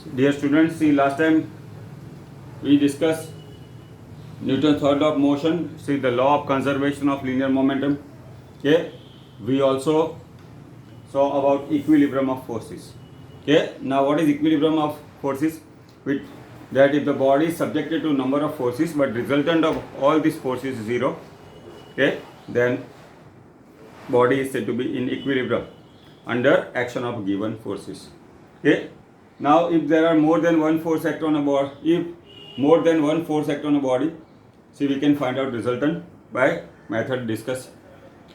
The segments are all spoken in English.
Dear students, see last time we discussed Newton's third law of motion, see the law of conservation of linear momentum. Okay, we also saw about equilibrium of forces. Okay, now what is equilibrium of forces? With that if the body is subjected to number of forces but resultant of all these forces is zero, okay, then body is said to be in equilibrium under action of given forces. Okay. Now, if there are more than one force act on a body, if more than one force act on a body, see we can find out resultant by method discussed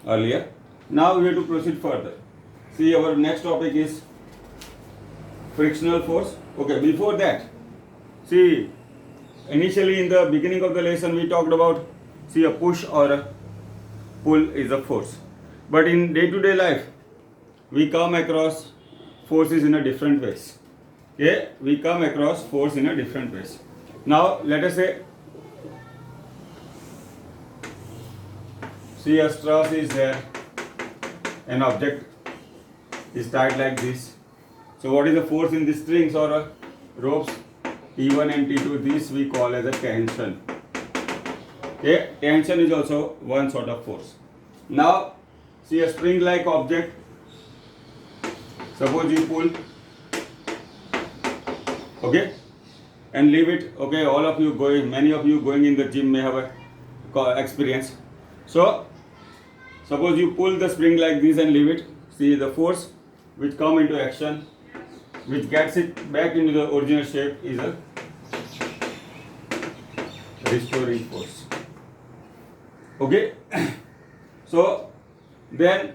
earlier. Now we have to proceed further. See, our next topic is frictional force. Okay, before that, see, initially in the beginning of the lesson we talked about, see, a push or a pull is a force. But in day-to-day life, we come across forces in a different ways. Okay, we come across force in a different ways. Now let us say, see a stress is there, an object is tied like this. So what is the force in the strings or ropes? T1 and T2, this we call as a tension. Okay, tension is also one sort of force. Now see a spring like object, suppose you pull, okay, and leave it. Okay, all of you going, many of you going in the gym may have a experience. So suppose you pull the spring like this and leave it. See the force which come into action, which gets it back into the original shape, is a restoring force. Okay. So then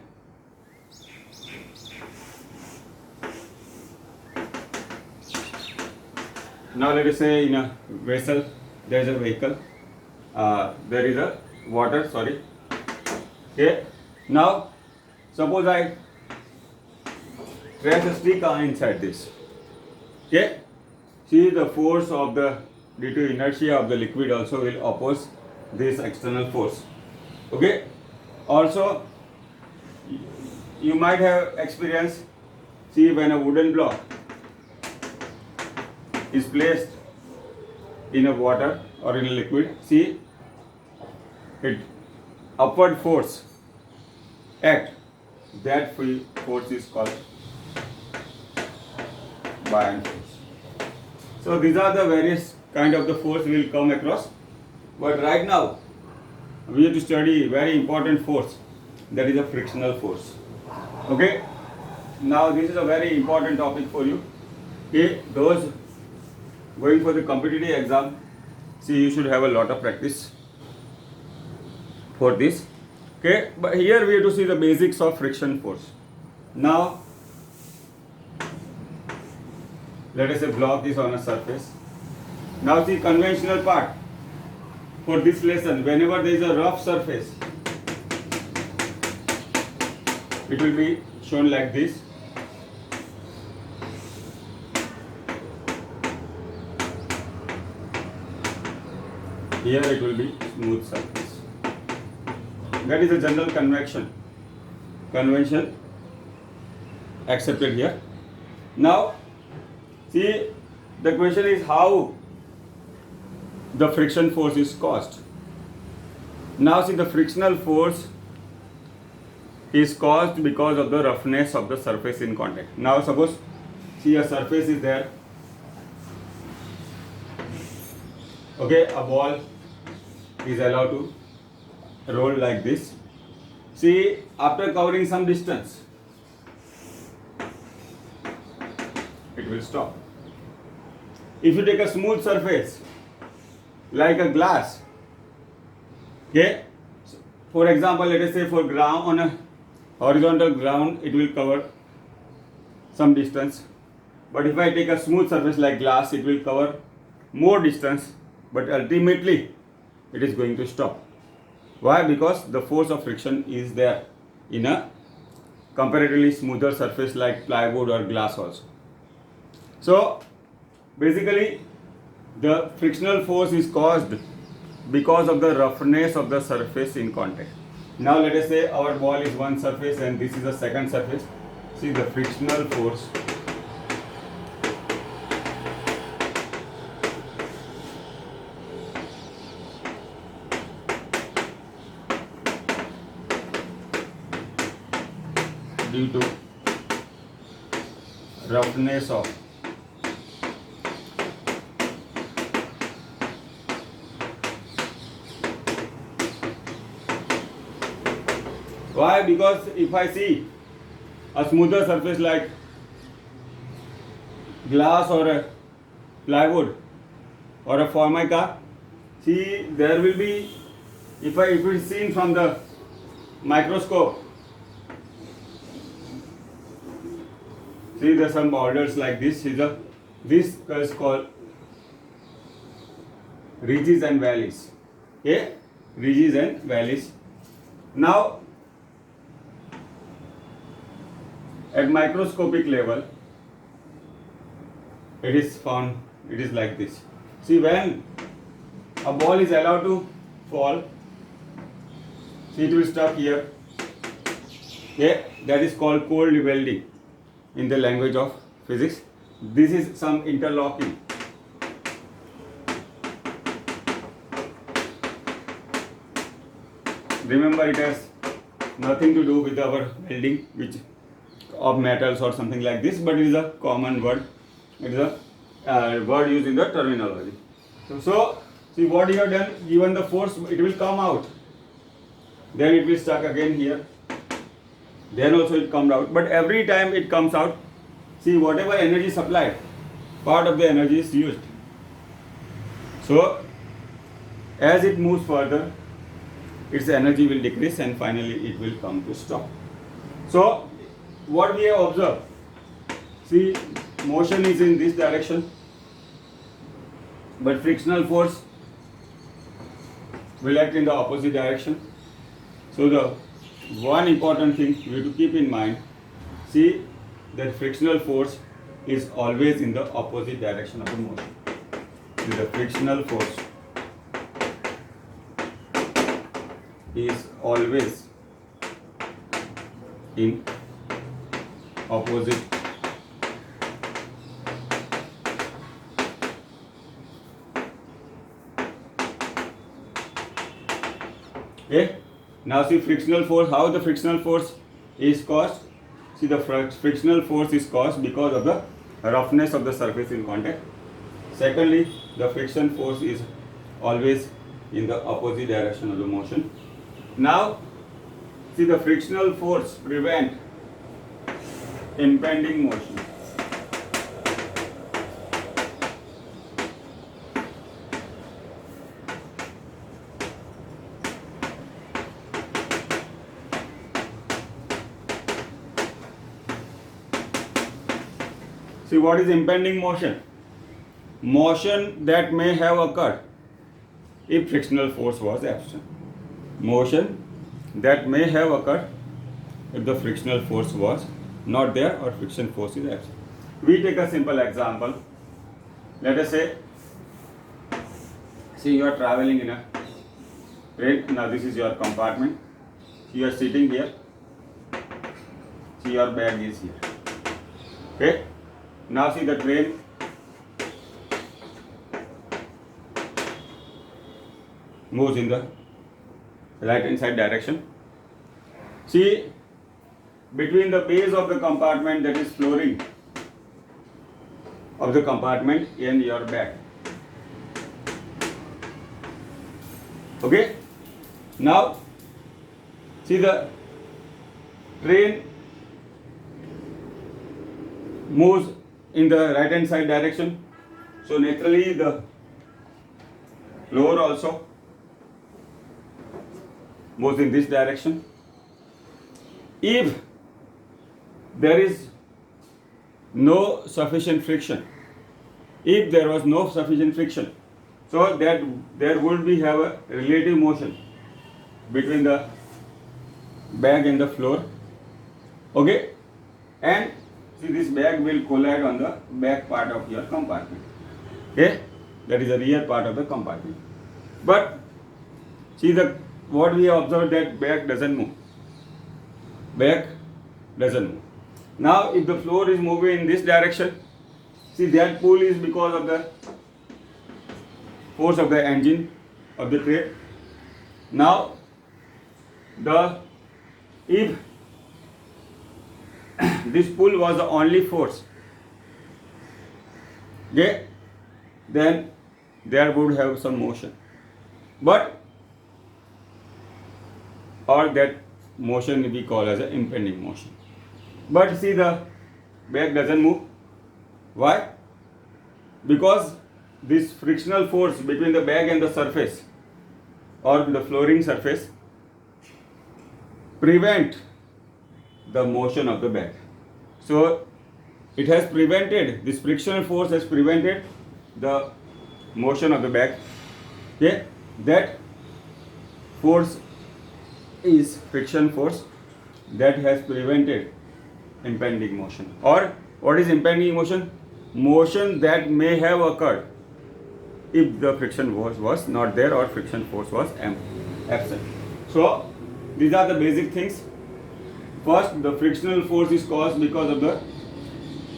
now let us say in a vessel there is a vehicle, there is a water, sorry. Okay, now suppose I trace a stick inside this. Okay, see the force of the, due to inertia of the liquid also will oppose this external force. Okay, also you might have experienced, see when a wooden block is placed in a water or in a liquid, see it upward force act, that force is called buoyant force. So these are the various kind of the force we will come across, but right now we have to study very important force, that is a frictional force. Okay, now this is a very important topic for you. Okay, those going for the competitive exam, see you should have a lot of practice for this. Okay, but here we have to see the basics of friction force. Now let us say block is on a surface. Now see conventional part for this lesson, whenever there is a rough surface, it will be shown like this. Here it will be smooth surface. That is a general convention accepted here. Now see, the question is how the friction force is caused. Now see, the frictional force is caused because of the roughness of the surface in contact. Now suppose, see a surface is there. Okay, a ball is allowed to roll like this. See, after covering some distance, it will stop. If you take a smooth surface like a glass, okay, for example, let us say for ground, on a horizontal ground it will cover some distance, but if I take a smooth surface like glass, it will cover more distance, but ultimately it is going to stop. Why? Because the force of friction is there in a comparatively smoother surface like plywood or glass also. So basically the frictional force is caused because of the roughness of the surface in contact. Now let us say our ball is one surface and this is the second surface. See, the frictional force due to roughness of why? Because if I see a smoother surface like glass or a plywood or a formica, see there will be, if it is seen from the microscope, see there are some borders like this. This is called ridges and valleys. Okay, ridges and valleys. Now at microscopic level, it is found, it is like this. See, when a ball is allowed to fall, see it will stuck here. Okay, that is called cold welding in the language of physics. This is some interlocking. Remember, it has nothing to do with our welding, which of metals or something like this, but it is a common word. It is a word used in the terminology. So see what you have done, given the force, it will come out. Then it will stuck again here. Then also it comes out. But every time it comes out, see whatever energy supplied, part of the energy is used. So as it moves further, its energy will decrease and finally it will come to stop. So what we have observed, see motion is in this direction, but frictional force will act in the opposite direction. So the one important thing you have to keep in mind, see that frictional force is always in the opposite direction of the motion. See, the frictional force is always in opposite okay. Now see frictional force, how the frictional force is caused. See the frictional force is caused because of the roughness of the surface in contact. Secondly, the friction force is always in the opposite direction of the motion. Now see the frictional force prevent impending motion. See what is impending motion? Motion that may have occurred if frictional force was absent. Motion that may have occurred if the frictional force was not there or friction force is absent. We take a simple example. Let us say, see you are traveling in a train. Now this is your compartment. You are sitting here. See your bag is here. Okay. Now see the train moves in the right hand side direction. See between the base of the compartment, that is flooring of the compartment, and your bag. Okay. Now see the train moves in the right hand side direction, so naturally the floor also moves in this direction. If there is no sufficient friction, if there was no sufficient friction, so that there would be have a relative motion between the bag and the floor. Okay, and see this bag will collide on the back part of your compartment. Okay, that is the rear part of the compartment. But see what we observed, that bag doesn't move. Bag doesn't move. Now if the floor is moving in this direction, see that pull is because of the force of the engine of the train. Now if this pull was the only force, okay, then there would have some motion, but or that motion we call as an impending motion. But see, the bag doesn't move. Why? Because this frictional force between the bag and the surface or the flooring surface prevent the motion of the bag. So it has prevented, this frictional force has prevented the motion of the bag. Okay, that force is friction force that has prevented impending motion. Or what is impending motion? Motion that may have occurred if the friction force was not there or friction force was absent. So these are the basic things. First, the frictional force is caused because of the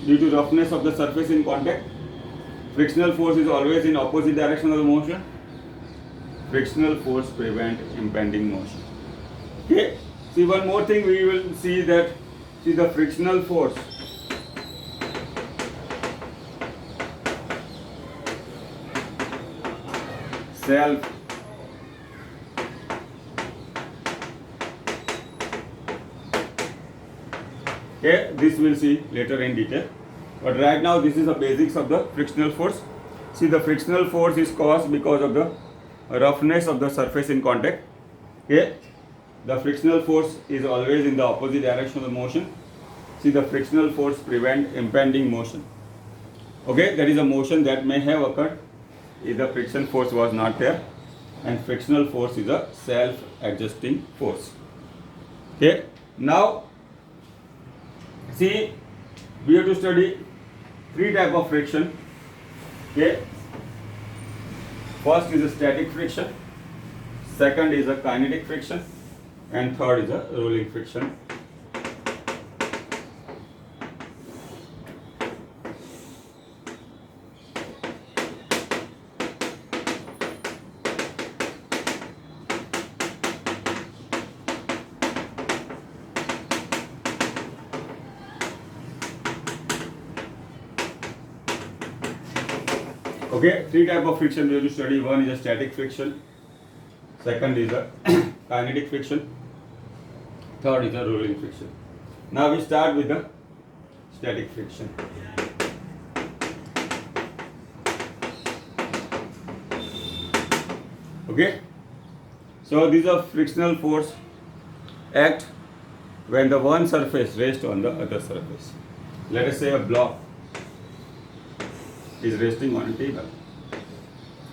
due to roughness of the surface in contact. Frictional force is always in opposite direction of the motion. Frictional force prevent impending motion. Okay. See, one more thing we will see that, see the frictional force self okay, this we'll see later in detail, but right now this is the basics of the frictional force. See, the frictional force is caused because of the roughness of the surface in contact. Okay, the frictional force is always in the opposite direction of the motion. See, the frictional force prevent impending motion. Okay, there is a motion that may have occurred if the friction force was not there, and frictional force is a self-adjusting force. Okay, now see, we have to study three types of friction. Okay, first is a static friction, second is a kinetic friction, and third is a rolling friction. Okay, three types of friction we have to study. One is a static friction, second is a kinetic friction, third is a rolling friction. Now we start with the static friction. Okay, so these are frictional force act when the one surface rests on the other surface. Let us say a block is resting on a table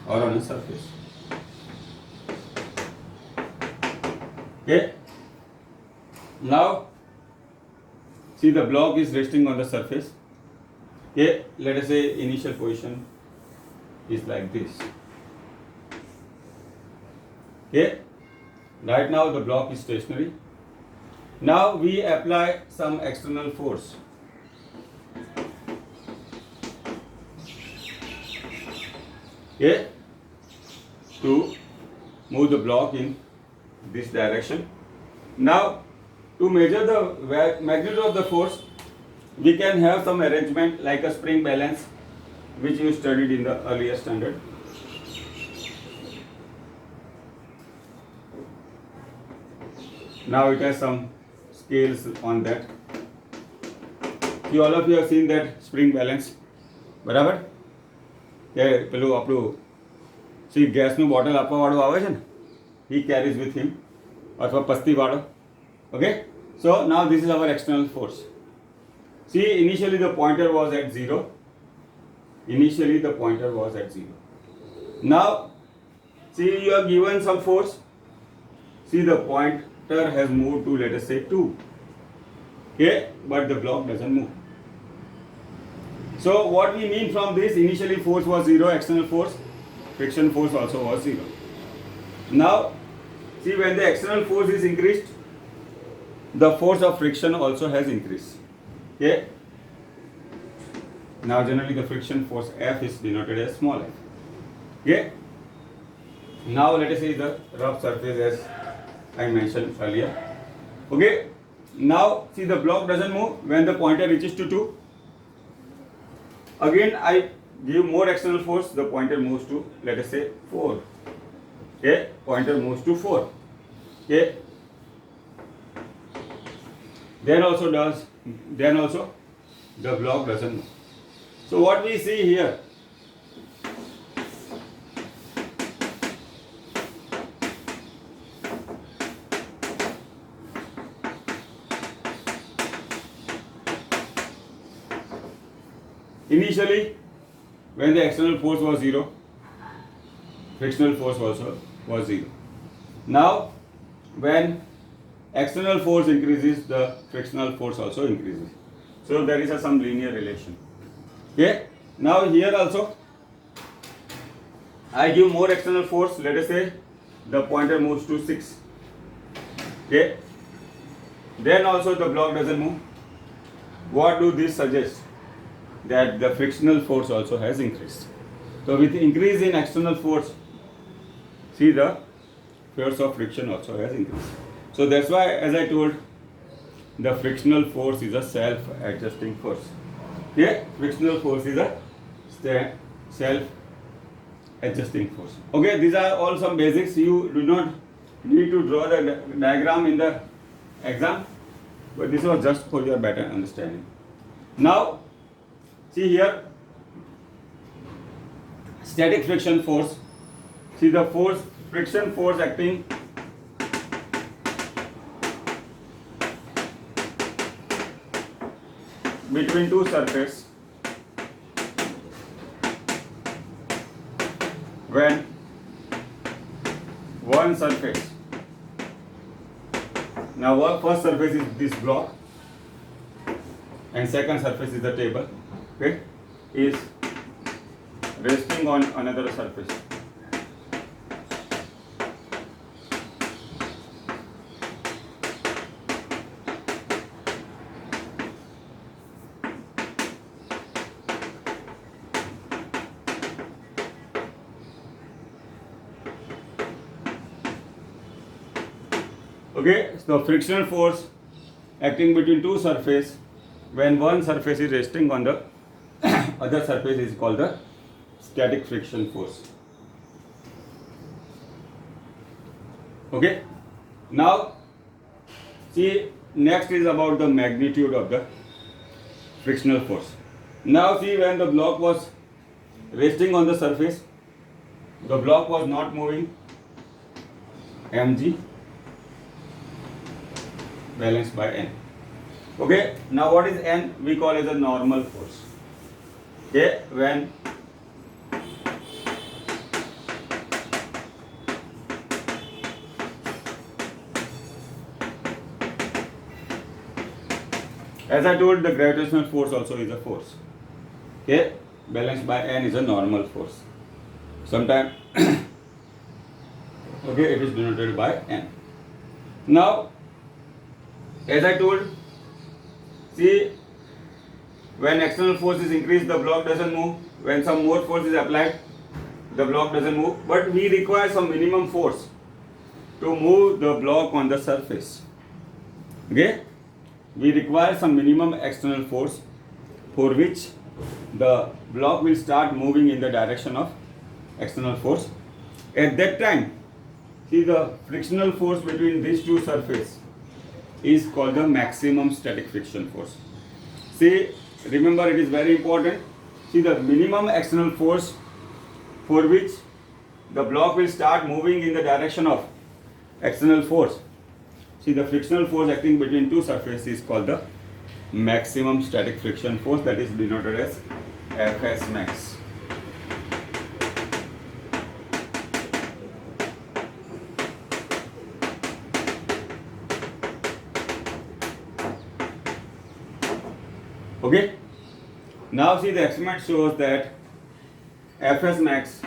or on a surface. Okay, now see, the block is resting on the surface. Okay, let us say initial position is like this. Okay, right now the block is stationary. Now we apply some external force. Okay, to move the block in this direction. Now, to measure the magnitude of the force, we can have some arrangement like a spring balance, which you studied in the earlier standard. Now it has some scales on that. You all of you have seen that spring balance, બરાબર? કે પેલું આપણું C ગેસનું bottle આપવાવાળું આવે છે ને, he carries with him, અથવા પસ્તીવાળો. Okay, so now this is our external force. See, initially the pointer was at 0. Initially the pointer was at 0. Now see, you are given some force. See, the pointer has moved to, let us say, 2. Okay, but the block doesn't move. So what we mean from this, initially force was 0, external force, friction force also was 0. Now see, when the external force is increased, the force of friction also has increased. Okay, now generally the friction force F is denoted as small f. Okay, now let us say the rough surface as I mentioned earlier. Okay, Now see the block doesn't move when the pointer reaches to 2. Again I give more external force, the pointer moves to, let us say, 4. Okay, pointer moves to 4. Okay, then also the block doesn't move. So what we see here, initially when the external force was 0, frictional force also was 0. Now when external force increases, the frictional force also increases. So there is some linear relation. Okay. Now here also I give more external force. Let us say the pointer moves to 6. Okay. Then also the block doesn't move. What do this suggest? That the frictional force also has increased. So with increase in external force, see the force of friction also has increased. So that's why, as I told, the frictional force is a self-adjusting force. Okay, frictional force is a self-adjusting force. Okay, these are all some basics. You do not need to draw the diagram in the exam, but this was just for your better understanding. Now, see here, static friction force. See the force, friction force acting between two surfaces when one surface, now our first surface is this block and second surface is the table, okay, is resting on another surface. Okay, so frictional force acting between two surfaces when one surface is resting on the other surface is called the static friction force. Okay, now see, next is about the magnitude of the frictional force. Now see, when the block was resting on the surface, the block was not moving, mg balanced by n. Okay, now what is n? We call as a normal force. Okay, when as I told, the gravitational force also is a force. Okay, balanced by n is a normal force. Sometimes okay, it is denoted by n. Now, as I told, see, when external force is increased, the block doesn't move. When some more force is applied, the block doesn't move. But we require some minimum force to move the block on the surface. Okay? We require some minimum external force for which the block will start moving in the direction of external force. At that time, see, the frictional force between these two surfaces is called the maximum static friction force. See, remember, it is very important. See, the minimum external force for which the block will start moving in the direction of external force. See, the frictional force acting between two surfaces is called the maximum static friction force, that is denoted as Fs max. Okay, now see, the experiment shows that Fs max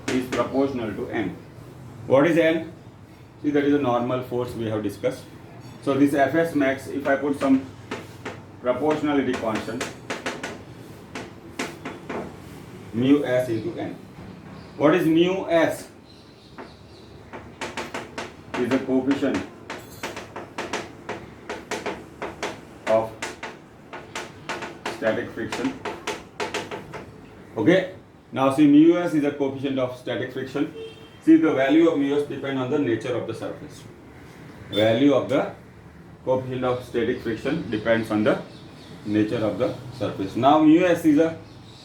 is proportional to n. What is n? See, that is a normal force we have discussed. So this Fs max, if I put some proportionality constant, mu s into n. What is mu s? is a coefficient of static friction. Okay, now see mu s is a coefficient of static friction. See, the value of mu s depend on the nature of the surface. Value of the coefficient of static friction depends on the nature of the surface. Now mu s is a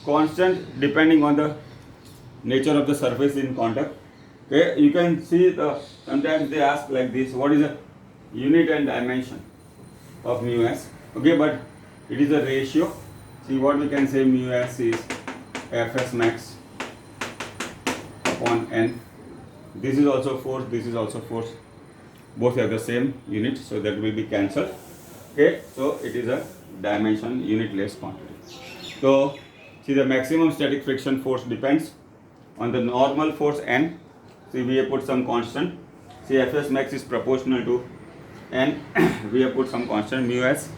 constant depending on the nature of the surface in contact. Okay, you can see sometimes they ask like this, what is the unit and dimension of mu s? Okay, but it is a ratio. See, what we can say, mu s is Fs max upon n. This is also force, this is also force. Both have the same unit, so that will be cancelled. Okay, so it is a dimension, unitless quantity. So see, the maximum static friction force depends on the normal force n. See, we have put some constant. See, Fs max is proportional to n. We have put some constant mu s.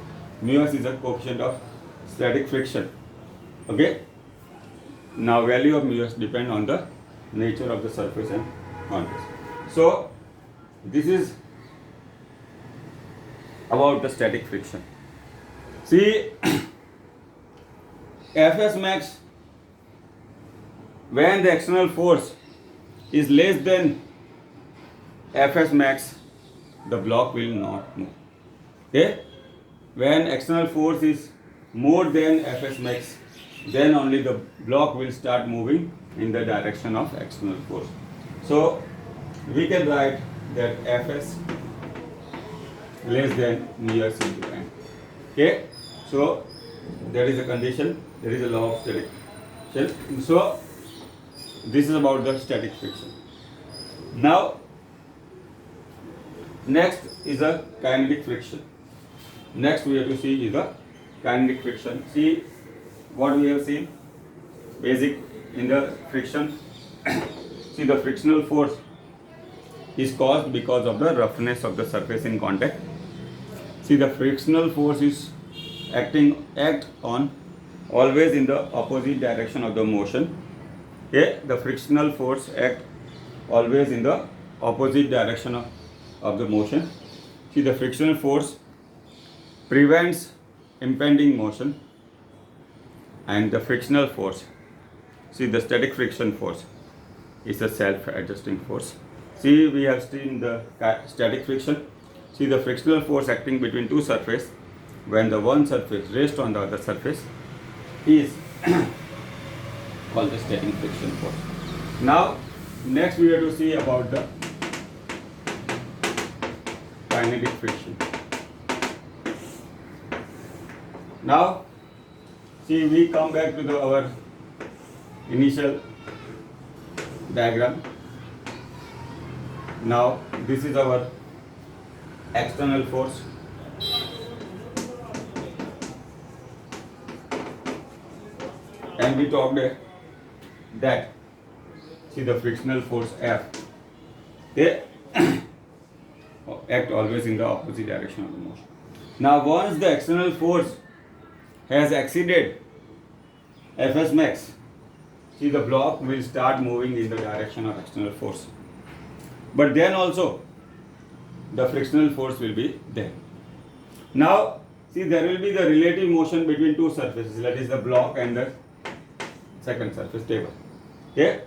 Mu s is a coefficient of static friction. Okay. Now value of mu s depend on the nature of the surface and context. So this is about the static friction. See, Fs max, when the external force is less than Fs max, the block will not move. Okay? When external force is more than Fs max, then only the block will start moving in the direction of external force. So we can write that Fs less than mu s into n. Okay? So that is a condition, there is a law of static friction. So this is about the static friction. Now next is a kinetic friction. Next we have to see is the kinetic friction. See what we have seen, basic in the friction. See, the frictional force is caused because of the roughness of the surface in contact. See, the frictional force is act on always in the opposite direction of the motion. Okay, the frictional force act always in the opposite direction of the motion. See, the frictional force prevents impending motion, and the frictional force, see, the static friction force is a self-adjusting force. See, we have seen the static friction. See, the frictional force acting between two surfaces when the one surface rests on the other surface is called the static friction force. Now next we have to see about the kinetic friction. Now see, we come back to our initial diagram. Now this is our external force. And we talked that, see, the frictional force F, they act always in the opposite direction of the motion. Now once the external force has exceeded Fs max, see, the block will start moving in the direction of external force. But then also the frictional force will be there. Now see, there will be the relative motion between two surfaces, that is the block and the second surface table. Okay.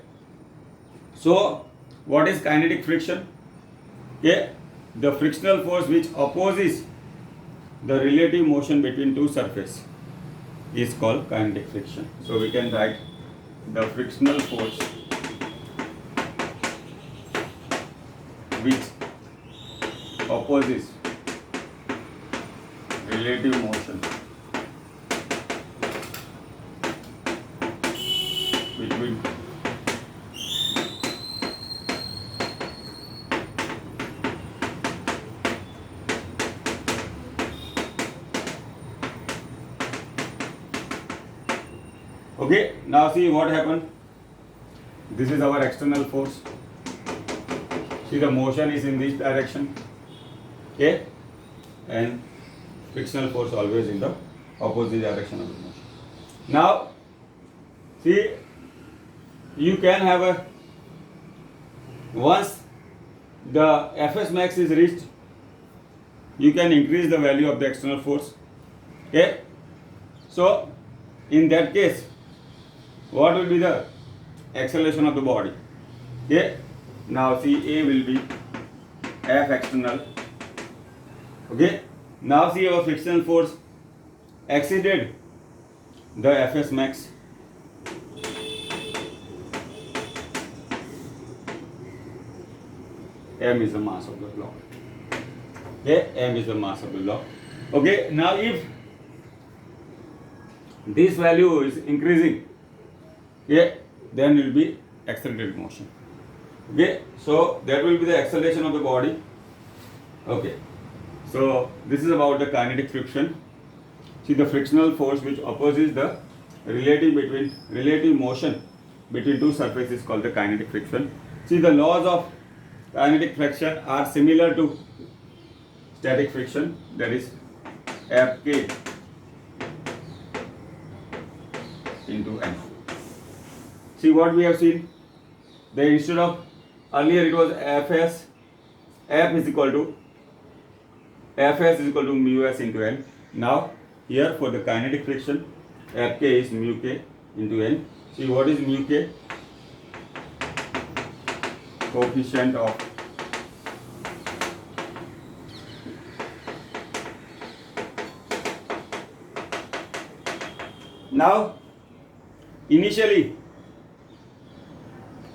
So what is kinetic friction? Okay. The frictional force which opposes the relative motion between two surfaces is called kinetic friction. So we can write the frictional force which opposes relative motion between okay. Now see what happened. This is our external force. See, the motion is in this direction. Okay, and frictional force always in the opposite direction of the motion. Now see, you can have a, once the Fs max is reached, you can increase the value of the external force. Okay, so in that case, what will be the acceleration of the body? Okay, now see, A will be F external. Okay, now see, our frictional force exceeded the Fs max. M is the mass of the block. Okay, M is the mass of the block. Okay, now if this value is increasing, okay, then will be accelerated motion. Okay, so that will be the acceleration of the body. Okay, so this is about the kinetic friction. See, the frictional force which opposes the relative motion between two surfaces is called the kinetic friction. See, the laws of kinetic friction are similar to static friction, that is Fk into N. See what we have seen, that instead of earlier it was Fs, F is equal to mu s into N. Now here for the kinetic friction, Fk is mu k into N. See what is mu k? Coefficient of now initially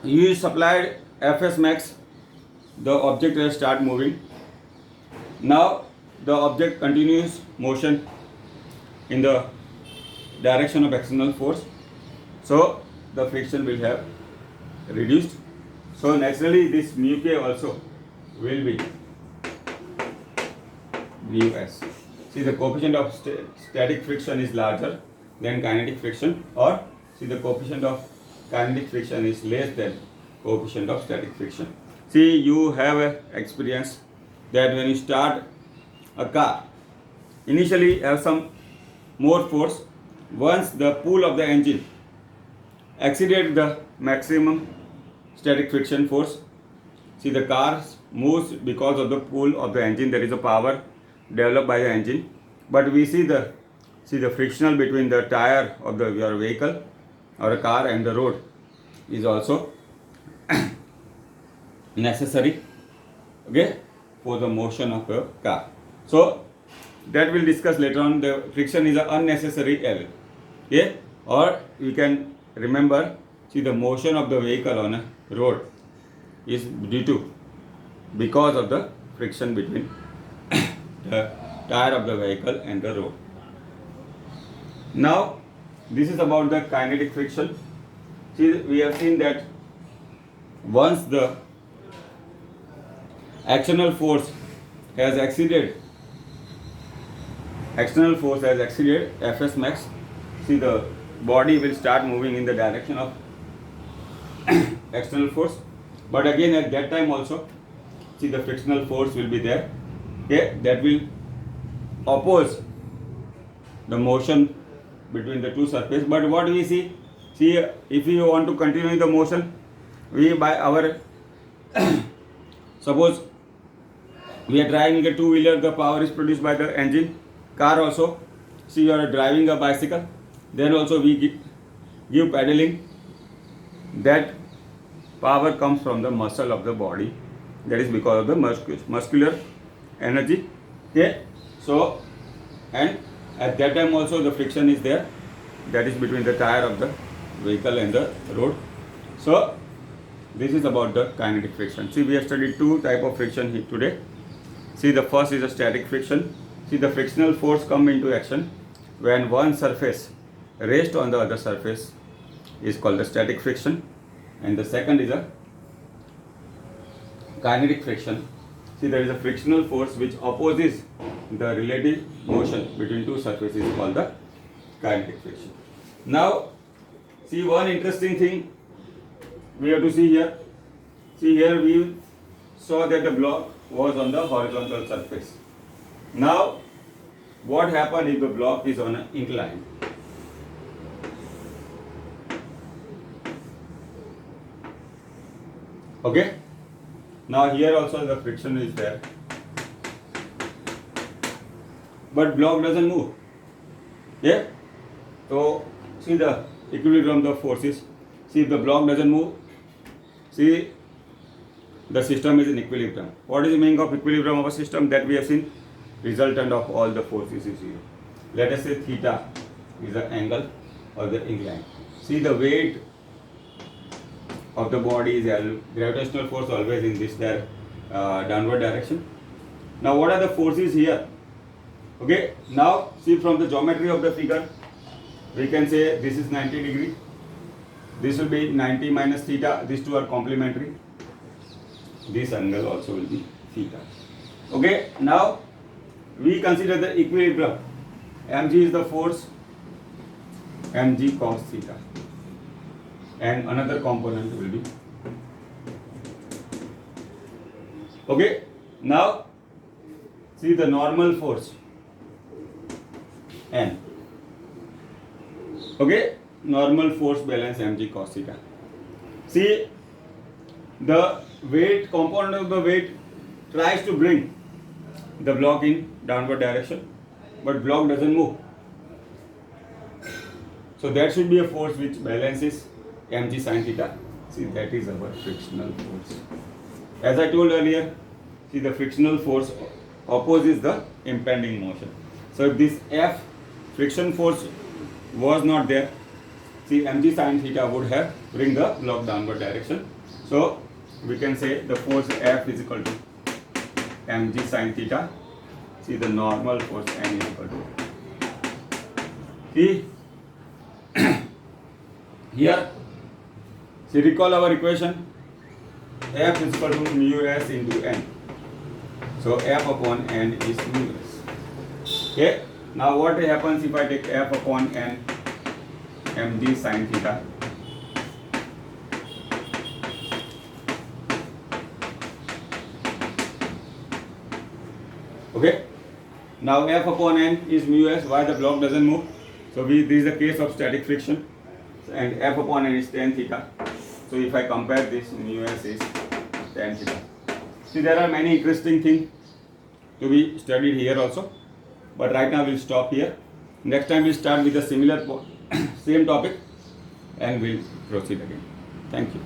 you supplied Fs max, the object will start moving. Now the object continues motion in the direction of external force, so the friction will have reduced. So naturally this mu k also will be mu s. See, the coefficient of static friction is larger than kinetic friction, or see, the coefficient of kinetic friction is less than coefficient of static friction. See, you have a experience that when you start a car, initially have some more force. Once the pull of the engine exceeded the maximum static friction force, see, the car moves because of the pull of the engine. There is a power developed by the engine, but we see the frictional between the tire of your vehicle or a car and the road is also necessary, okay, for the motion of a car. So that we'll discuss later on. The friction is an unnecessary element, okay, or you can remember, see, the motion of the vehicle on a road is because of the friction between the tire of the vehicle and the road. Now this is about the kinetic friction. See, we have seen that once the external force has exceeded Fs max, see, the body will start moving in the direction of external force. But again at that time also, see, the frictional force will be there, okay, that will oppose the motion between the two surfaces. But what we see, if you want to continue the motion, we by our suppose we are driving a two-wheeler, the power is produced by the engine. Car also, see, you are driving a bicycle, then also we give pedaling. That power comes from the muscle of the body, that is because of the muscular energy, okay. So, and at that time also the friction is there, that is between the tire of the vehicle and the road. So this is about the kinetic friction. See, we have studied two type of friction here today. See, the first is a static friction. See, the frictional force come into action when one surface rests on the other surface is called the static friction, and the second is a kinetic friction. See, there is a frictional force which opposes the relative motion between two surfaces called the kinetic friction. Now, see, one interesting thing we have to see here. See, here we saw that the block was on the horizontal surface. Now, what happens if the block is on an incline? Okay, Now here also the friction is there, but block doesn't move. Yeah. So see the equilibrium of the forces. See if the block doesn't move. See the system is in equilibrium. What is the meaning of equilibrium of a system? That we have seen resultant of all the forces is 0. Let us say theta is the angle or the incline. See the weight of the body is L. Gravitational force always in this downward direction. Now what are the forces here? Okay, now see from the geometry of the figure, we can say this is 90 degree. This will be 90 minus theta. These two are complementary. This angle also will be theta. Okay, now we consider the equilibrium. Mg is the force, mg cos theta, and another component will be. Okay, now see the normal force N. Okay, normal force balance mg cos theta. See the weight component of the weight tries to bring the block in downward direction, but block doesn't move. So that should be a force which balances mg sin theta. See, that is our frictional force. As I told earlier, see the frictional force opposes the impending motion. So if this F friction force was not there, see mg sin theta would have bring the block downward direction. So we can say the force F is equal to mg sin theta. See the normal force N is equal to. See here, see recall our equation. F is equal to mu s into N. So F upon N is mu s. Okay. Now what happens if I take F upon N mg sin theta? Okay. Now F upon N is mu s. Why the block doesn't move? So this is a case of static friction, and F upon N is tan theta. So if I compare this, mu s is tan theta. See, there are many interesting things to be studied here also, but right now we'll stop here. Next time we'll start with a similar same topic, and we'll proceed again. Thank you.